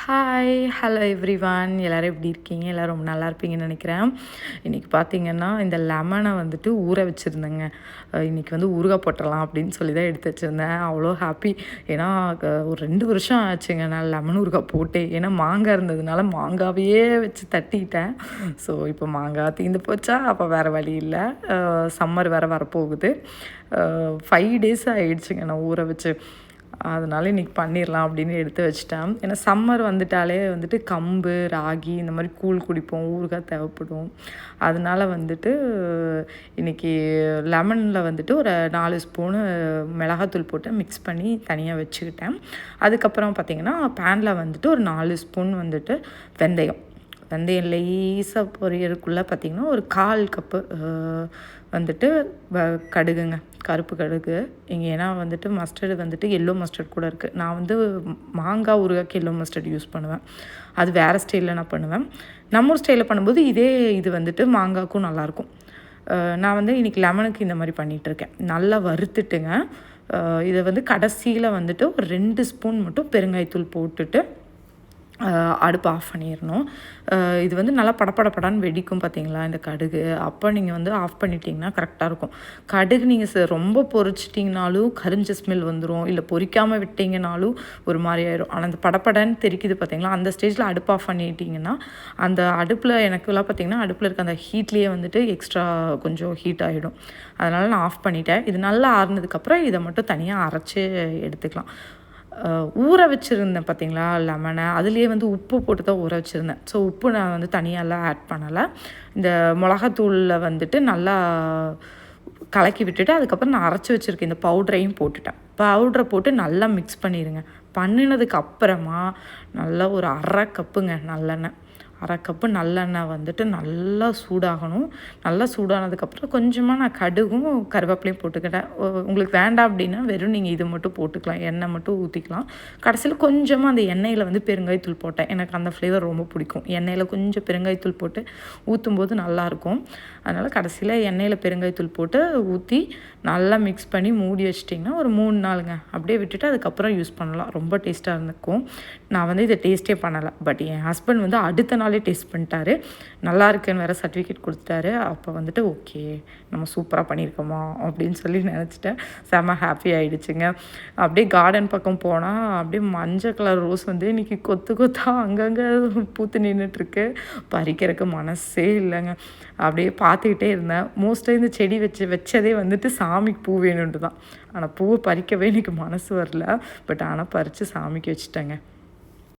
Hi hello everyone, எல்லோரும் எப்படி இருக்கீங்க? எல்லோரும் ரொம்ப நல்லா இருப்பீங்கன்னு நினைக்கிறேன். இன்றைக்கி பார்த்திங்கன்னா இந்த லெமனை வந்துட்டு ஊற வச்சுருந்தேங்க. இன்றைக்கி வந்து ஊறுகாய் போட்டுடலாம் அப்படின்னு சொல்லி தான் எடுத்து வச்சுருந்தேன். அவ்வளோ ஹாப்பி. ஏன்னா ஒரு 2 வருஷம் ஆச்சுங்க நான் லெமன் ஊறுகாய் போட்டு. ஏன்னா மாங்காய் இருந்ததுனால மாங்காவையே வச்சு தட்டிட்டேன். ஸோ இப்போ மாங்காய் தீர்ந்து போச்சா, அப்போ வேறு வழி இல்லை. சம்மர் வேறு வரப்போகுது. 5 டேஸ் ஆகிடுச்சுங்க நான் ஊற வச்சு. அதனால இன்றைக்கி பண்ணிடலாம் அப்படின்னு எடுத்து வச்சிட்டேன். ஏன்னா சம்மர் வந்துட்டாலே வந்துட்டு கம்பு, ராகி இந்த மாதிரி கூழ் குடிப்போம், ஊறுகாய் தேவைப்படும். அதனால வந்துட்டு இன்றைக்கி லெமனில் வந்துட்டு ஒரு 4 ஸ்பூனு மிளகாத்தூள் போட்டு மிக்ஸ் பண்ணி தனியாக வச்சுக்கிட்டேன். அதுக்கப்புறம் பார்த்திங்கன்னா பேனில் வந்துட்டு ஒரு 4 ஸ்பூன் வந்துட்டு வெந்தயம் லேசாக பொரியறதுக்குள்ளே பார்த்திங்கன்னா ஒரு 1/4 கப்பு வந்துட்டு கடுகுங்க, கருப்பு கடுகு. இங்கே ஏன்னா வந்துட்டு மஸ்டர்டு வந்துட்டு எல்லோ மஸ்டர்ட் கூட இருக்குது. நான் வந்து மாங்காய் ஊறுகாய்க்கு எல்லோ மஸ்டர்ட் யூஸ் பண்ணுவேன். அது வேறு ஸ்டைலில் நான் பண்ணுவேன். நம்ம ஊர் ஸ்டைலில் பண்ணும்போது இது வந்துட்டு மாங்காய்க்கும் நல்லாயிருக்கும். நான் வந்து இன்றைக்கி லெமனுக்கு இந்த மாதிரி பண்ணிகிட்ருக்கேன். நல்லா வறுத்துட்டுங்க. இதை வந்து கடைசியில் வந்துட்டு ஒரு 2 ஸ்பூன் மட்டும் பெருங்காயத்தூள் போட்டுட்டு அடுப்பு ஆஃப் பண்ணிடணும். இது வந்து நல்லா படப்படப்படான்னு வெடிக்கும் பார்த்தீங்களா இந்த கடுகு. அப்போ நீங்கள் வந்து ஆஃப் பண்ணிட்டீங்கன்னா கரெக்டாக இருக்கும். கடுகு நீங்கள் ரொம்ப பொரிச்சிட்டிங்கனாலும் கரிஞ்ச ஸ்மெல் வந்துடும், இல்லை பொரிக்காமல் விட்டிங்கனாலும் ஒரு மாதிரி ஆயிடும். ஆனால் அந்த படப்படன்னு தெரிக்குது பார்த்தீங்களா, அந்த ஸ்டேஜில் அடுப்பு ஆஃப் பண்ணிட்டிங்கன்னா அந்த அடுப்பில் எனக்குலாம் பார்த்திங்கன்னா அடுப்பில் இருக்க அந்த ஹீட்லேயே வந்துட்டு எக்ஸ்ட்ரா கொஞ்சம் ஹீட் ஆகிடும். அதனால் நான் ஆஃப் பண்ணிட்டேன். இது நல்லா ஆறுனதுக்கப்புறம் இதை மட்டும் தனியாக அரைச்சி எடுத்துக்கலாம். ஊற வச்சுருந்தேன் பார்த்தீங்களா லெமனை, அதுலேயே வந்து உப்பு போட்டு தான் ஊற வச்சுருந்தேன். ஸோ உப்பு நான் வந்து தனியாலாம் ஆட் பண்ணலை. இந்த மிளகாத்தூளில் வந்துட்டு நல்லா கலக்கி விட்டுட்டு அதுக்கப்புறம் நான் அரைச்சி வச்சுருக்கேன் இந்த பவுடரையும் போட்டுட்டேன். பவுட்ரை போட்டு நல்லா மிக்ஸ் பண்ணிடுங்க. பண்ணினதுக்கு அப்புறமா நல்லா ஒரு 1/2 கப்புங்க நல்லெண்ணெய், 1/2 கப்பு நல்லெண்ணெய் வந்துட்டு நல்லா சூடாகணும். நல்லா சூடானதுக்கப்புறம் கொஞ்சமாக நான் கடுகும் கருவேப்பிலையும் போட்டுக்கிட்டேன். உங்களுக்கு வேண்டாம் அப்படின்னா வெறும் நீங்கள் இது மட்டும் போட்டுக்கலாம், எண்ணெய் மட்டும் ஊற்றிக்கலாம். கடைசியில் கொஞ்சமாக அந்த எண்ணெயில் வந்து பெருங்காயத்தூள் போட்டேன். எனக்கு அந்த ஃப்ளேவர் ரொம்ப பிடிக்கும். எண்ணெயில் கொஞ்சம் பெருங்காயத்தூள் போட்டு ஊற்றும்போது நல்லாயிருக்கும். அதனால் கடைசியில் எண்ணெயில் பெருங்காயத்தூள் போட்டு ஊற்றி நல்லா மிக்ஸ் பண்ணி மூடி வச்சிட்டிங்கன்னா ஒரு 3 நாளுங்க அப்படியே விட்டுட்டு அதுக்கப்புறம் யூஸ் பண்ணலாம். ரொம்ப டேஸ்ட்டாக இருந்திருக்கும். நான் வந்து இதை டேஸ்ட்டே பண்ணலை. பட் என் ஹஸ்பண்ட் வந்து அடுத்த நாளே டேஸ்ட் பண்ணிட்டாரு. நல்லா இருக்குன்னு வேறு சர்டிஃபிகேட் கொடுத்துட்டாரு. அப்போ வந்துட்டு ஓகே நம்ம சூப்பராக பண்ணியிருக்கோமா அப்படின்னு சொல்லி நினச்சிட்டேன். செம்ம ஹாப்பி ஆகிடுச்சுங்க. அப்படியே கார்டன் பக்கம் போனால் அப்படியே மஞ்சள் கலர் ரோஸ் வந்து இன்றைக்கி கொத்து கொத்தாக அங்கங்கே பூத்து நின்றுட்டுருக்கு. பறிக்கிறதுக்கு மனசே இல்லைங்க. அப்படியே பார்த்துக்கிட்டே இருந்தேன். மோஸ்ட்டாக இந்த செடி வச்சதே வந்துட்டு சாமிக்கு பூ வேணுன்ட்டு தான். ஆனால் பூவை பறிக்கவே எனக்கு மனசு வரல. பட் ஆனால் பறித்து சாமிக்கு வச்சுட்டேங்க.